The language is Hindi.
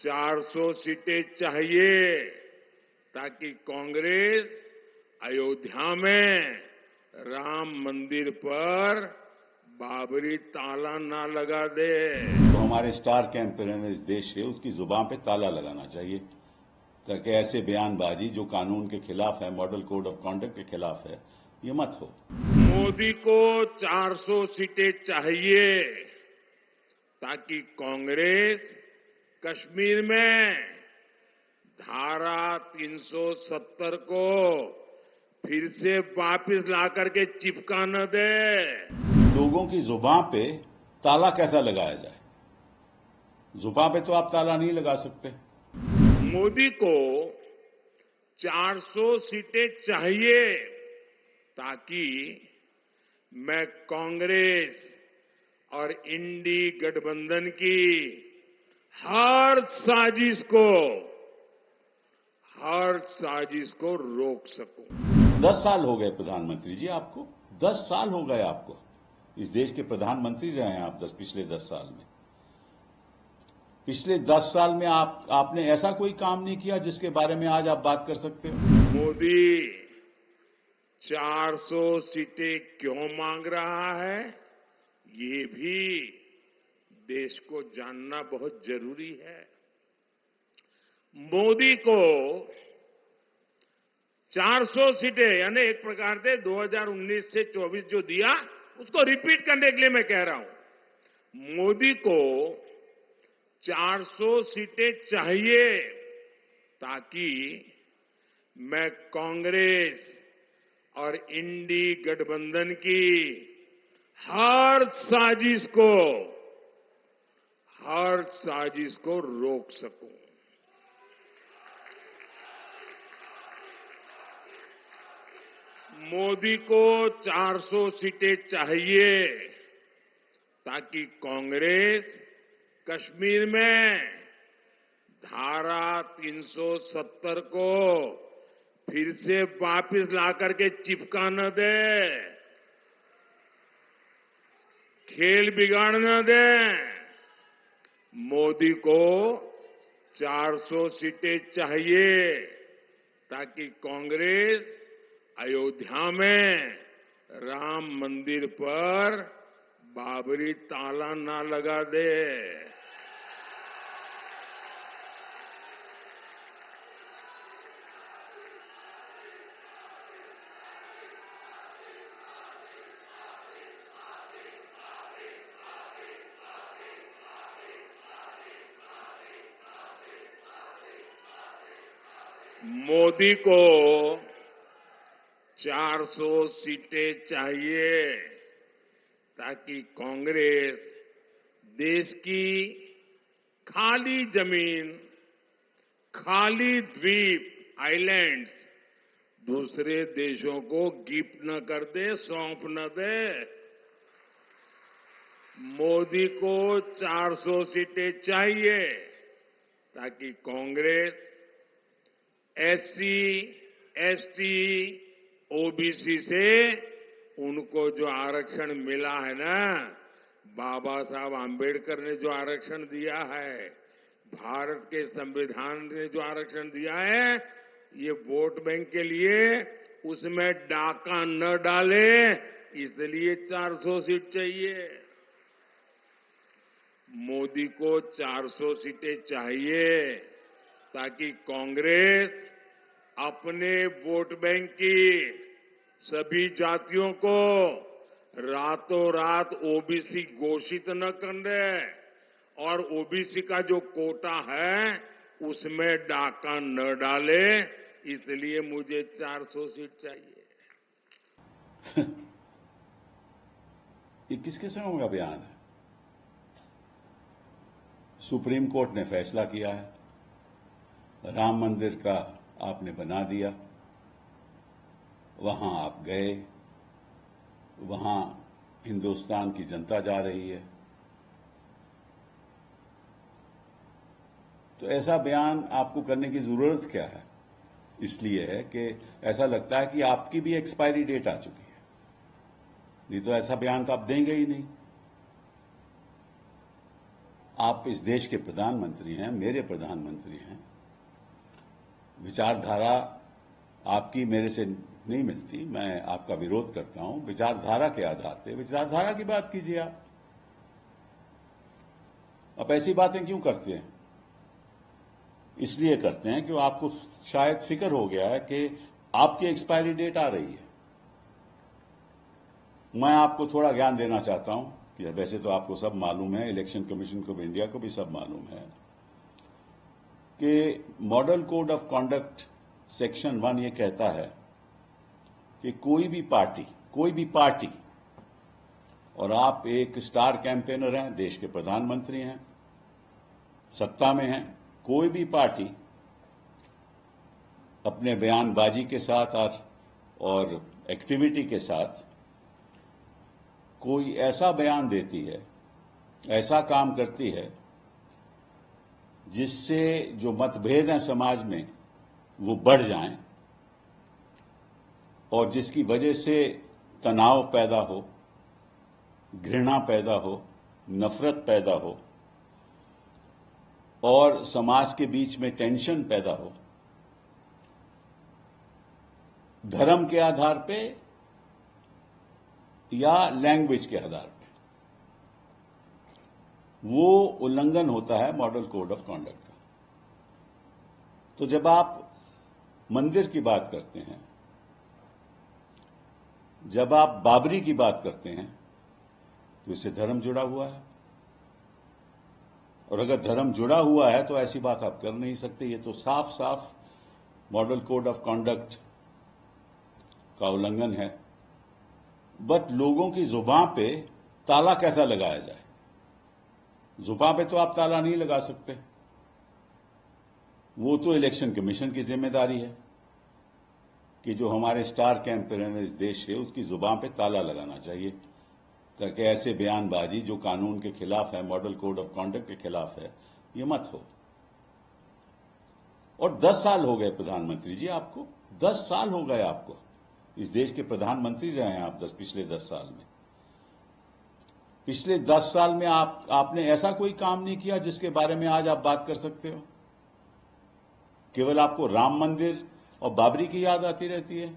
400 सीटें चाहिए ताकि कांग्रेस अयोध्या में राम मंदिर पर बाबरी ताला ना लगा दे। तो हमारे स्टार कैंपेनर इस देश से उसकी जुबान पे ताला लगाना चाहिए ताकि ऐसे बयानबाजी जो कानून के खिलाफ है, मॉडल कोड ऑफ कॉन्डक्ट के खिलाफ है, ये मत हो। मोदी को 400 सीटें चाहिए ताकि कांग्रेस कश्मीर में धारा 370 को फिर से वापस ला करके चिपका न दे। लोगों की जुबान पे ताला कैसा लगाया जाए? जुबान पे तो आप ताला नहीं लगा सकते। मोदी को 400 सीटें चाहिए ताकि मैं कांग्रेस और इंडी गठबंधन की हर साजिश को रोक सकूं। 10 साल हो गए प्रधानमंत्री जी आपको, 10 साल हो गए आपको। इस देश के प्रधानमंत्री रहे हैं आप पिछले 10 साल में। पिछले 10 साल में आपने ऐसा कोई काम नहीं किया जिसके बारे में आज आप बात कर सकते हो। मोदी 400 सीटें क्यों मांग रहा है, ये भी देश को जानना बहुत जरूरी है। मोदी को 400 सीटें यानी एक प्रकार से 2019 से 24 जो दिया उसको रिपीट करने के लिए मैं कह रहा हूं। मोदी को 400 सीटें चाहिए ताकि मैं कांग्रेस और इंडी गठबंधन की हर साजिश को रोक सकूं। मोदी को 400 सीटें चाहिए ताकि कांग्रेस कश्मीर में धारा 370 को फिर से वापस ला करके चिपका न दे, खेल बिगाड़ न दे। मोदी को 400 सीटें चाहिए ताकि कांग्रेस अयोध्या में राम मंदिर पर बाबरी ताला ना लगा दे। मोदी को 400 सीटें चाहिए ताकि कांग्रेस देश की खाली जमीन, खाली द्वीप, आइलैंड्स दूसरे देशों को गिफ्ट न कर दे, सौंप न दे। मोदी को 400 सीटें चाहिए ताकि कांग्रेस एससी, एसटी, ओबीसी से उनको जो आरक्षण मिला है ना, बाबा साहब आंबेडकर ने जो आरक्षण दिया है, भारत के संविधान ने जो आरक्षण दिया है, ये वोट बैंक के लिए उसमें डाका न डाले, इसलिए 400 सीट चाहिए। मोदी को 400 सीटें चाहिए ताकि कांग्रेस अपने वोट बैंक की सभी जातियों को रातों रात ओबीसी घोषित न कर दे और ओबीसी का जो कोटा है उसमें डाका न डाले, इसलिए मुझे 400 सीट चाहिए। ये किस किस्म का बयान है? सुप्रीम कोर्ट ने फैसला किया है, राम मंदिर का आपने बना दिया, वहां आप गए, वहां हिंदुस्तान की जनता जा रही है, तो ऐसा बयान आपको करने की जरूरत क्या है? इसलिए है कि ऐसा लगता है कि आपकी भी एक्सपायरी डेट आ चुकी है, नहीं तो ऐसा बयान तो आप देंगे ही नहीं। आप इस देश के प्रधानमंत्री हैं, मेरे प्रधानमंत्री हैं। विचारधारा आपकी मेरे से नहीं मिलती, मैं आपका विरोध करता हूं। विचारधारा के आधार पे विचारधारा की बात कीजिए। आप ऐसी बातें क्यों करते हैं? इसलिए करते हैं कि आपको शायद फिक्र हो गया है कि आपकी एक्सपायरी डेट आ रही है। मैं आपको थोड़ा ज्ञान देना चाहता हूं कि वैसे तो आपको सब मालूम है, इलेक्शन कमीशन ऑफ इंडिया को भी सब मालूम है कि model code of conduct section 1 ये कहता है कि कोई भी पार्टी और आप एक स्टार कैंपेनर हैं, देश के प्रधानमंत्री हैं, सत्ता में हैं, कोई भी पार्टी अपने बयानबाजी के साथ और एक्टिविटी के साथ कोई ऐसा बयान देती है, ऐसा काम करती है जिससे जो मतभेद हैं समाज में वो बढ़ जाएं और जिसकी वजह से तनाव पैदा हो, घृणा पैदा हो, नफरत पैदा हो और समाज के बीच में टेंशन पैदा हो, धर्म के आधार पे या लैंग्वेज के आधार पे, वो उल्लंघन होता है मॉडल कोड ऑफ कॉन्डक्ट का। तो जब आप मंदिर की बात करते हैं, जब आप बाबरी की बात करते हैं, तो इससे धर्म जुड़ा हुआ है और अगर धर्म जुड़ा हुआ है तो ऐसी बात आप कर नहीं सकते। ये तो साफ साफ मॉडल कोड ऑफ कॉन्डक्ट का उल्लंघन है। बट लोगों की जुबान पे ताला कैसा लगाया जाए? जुबान पे तो आप ताला नहीं लगा सकते, वो तो इलेक्शन कमीशन की जिम्मेदारी है कि जो हमारे स्टार कैंपेनर इस देश है उसकी जुबान पे ताला लगाना चाहिए ताकि ऐसे बयानबाजी जो कानून के खिलाफ है, मॉडल कोड ऑफ कॉन्डक्ट के खिलाफ है, ये मत हो। और 10 साल हो गए प्रधानमंत्री जी आपको, 10 साल हो गए आपको, इस देश के प्रधानमंत्री रहे हैं आप पिछले 10 साल में। पिछले 10 साल में आपने ऐसा कोई काम नहीं किया जिसके बारे में आज आप बात कर सकते हो। केवल आपको राम मंदिर और बाबरी की याद आती रहती है।